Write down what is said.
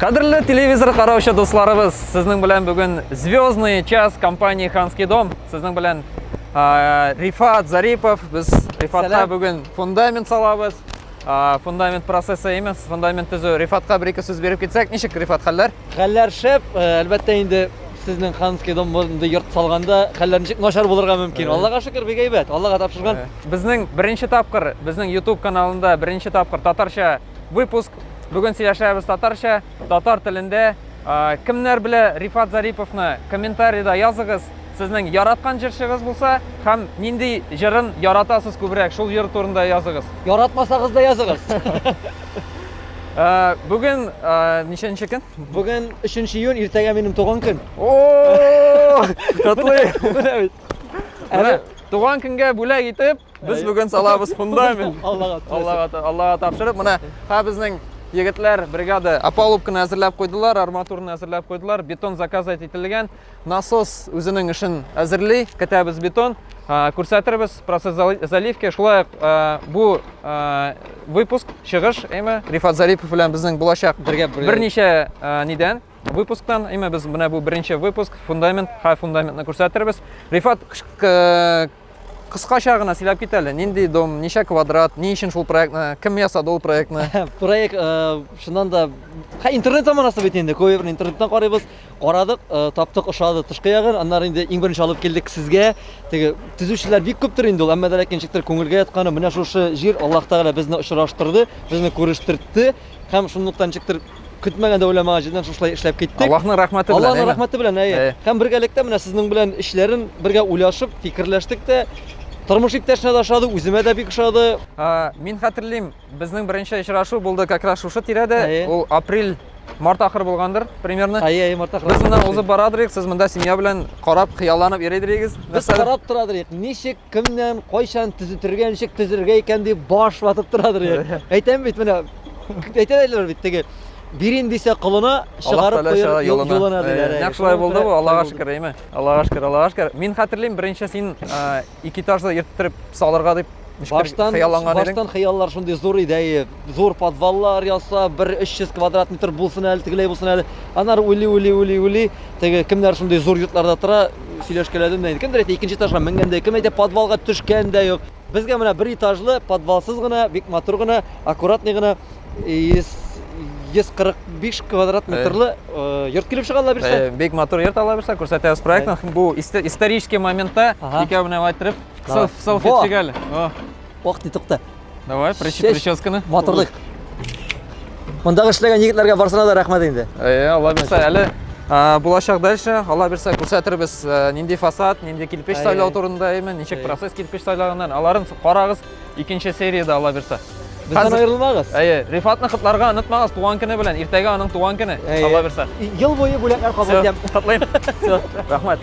Qadrli televizor qarovchi do'stlarimiz, sizning bilan bugun Звездный час компании Xanskiy dom. Sizning bilan Rifat Zaripov. Biz Rifatga bugun fundament solamiz. Fundament prosessi emas, fundament tuzu. Rifatga bir-ikki so'z berib ketsak, nechik Rifat xallar? Xallar shep, albatta endi sizning Xanskiy domda yurt solganda xallar nechik noshar bo'lirga mumkin. Allohga shukr, begaybat. Allohga topshirgan. Bizning birinchi topqir, bizning YouTube kanalida birinchi topqir tatarcha выпуск. Bugun сөйләшәбез татарча, татар телендә. Кемнәр белә Рифат Зариповны комментарийда языгыз. Сезнең яраткан җырчыгыз булса, һәм нинди җырын яратасыз күбрәк, шул җыр турында языгыз. Яратмасагыз да языгыз. Бүген ничәнче көн? Бүген 3 июнь, иртәгә минем туган көн. О! Татлы. Туган көнгә бүләк итеп, без бүген салабыз фундамент. Аллага тапшырып, менә безнең егетләр бригада опалубканы әзерләп куйдылар, арматураны әзерләп куйдылар, бетон заказ ителгән, насос үзенең эшен әзерли, көтәбез бетон, күрсәтербез процесс заливки. Шулай бу выпуск чыгыш, Рифат Зарипов белән безнең булачак берничә нидән выпусктан, без менә бу беренче выпуск, фундаментны күрсәтербез. Рифат Кыскача гына сөйләп кит әле. Нинди дом, ничә квадрат, ни өчен шул проектны, кем ясады ул проектны? Проект шуннан да интернет заманасы бит инде. Көбе интернеттан карыйбыз, карадык, таптык, ошады тышкы ягын. Аннары инде иң беренче алып келдик сезгә. Теге төзүчеләр бик күптер инде ул, әмма дә ләкин чиктер күңелгә ятканы менә шушы җир Аллаһ Тәгалә безне очраштырды, безне күрештертте. Һәм шунлыктан чиктер көтмәгәндә уйламаган җирдән шулай эшләп киттек. Аллаһның рәхмәте белән. Аллаһның рәхмәте белән, һәм бергәлектә менә сезнең белән эшләрен бергә уйлашып, фикерләштек тә. Тормыш иптәшенә дә ошады, үземә дә бик ошады. Мин хәтерлим, безнең беренче очрашу булды как раз шушы тирәдә. Ул апрель-март ахыр булгандыр примерно. Март ахыр. Без монда узып барадырык, сез монда семья белән карап, хыялланып йөридегез. Без карап торадырык. Ничек, кемнән, кайчан төзетергә, ничек төзергә икән дип баш ватып торадырык. Әйтәм бит менә, әйтәләр бит теге Бирин дисә кылына чыгарып куяр юлына диләр. Нәкъ шулай булды бу, Аллага шөкер, әйме? Аллага шөкер, Аллага шөкер. Мин хәтерлим, беренче син 2 этажлы йөрттертеп салырга дип хыялланган идең. Баштан хыяллар шундый зур иде, зур подваллар яса, 300 квадрат метр булсын әле, тегеләй булсын әле. Аннары уйли, теге кемнәр шундый зур йортларда тора, сөйләшкәләдем дә. Кемдер әйтә, 2нче этажга менгәндә, кем әйтә, подвалга төшкән дә юк. Безгә менә 1 этажлы, подвалсыз гына, бик матур гына, аккуратный гына 145 квадрат метрлы йорт килеп чыгалар бирсә. Бик матур йорт ала бирсә, күрсәтәбез проектны. Бу исторический моментта икәү менә әйтеп, селфи әле. Вакыт тукта. Давай, прическаны. Матурлык. Мондагы эшләгән егетләргә барсына да рәхмәт инде. Алла бирсә, әле булачак дальше, Алла бирсә күрсәтербез нинди фасад, нинди кирпич сайлау турында, ничек процесс кирпич сайлауганнан. Аларын карагыз 2нче сериядә Алла бирсә. Бездән аерылмагыз. Рифатны котларга онытмагыз, туган көне белән. Иртәгә аның туган көне. Алла бирсә. Ел буе бүләкләр кабул итәм. Котлыйм. Рәхмәт.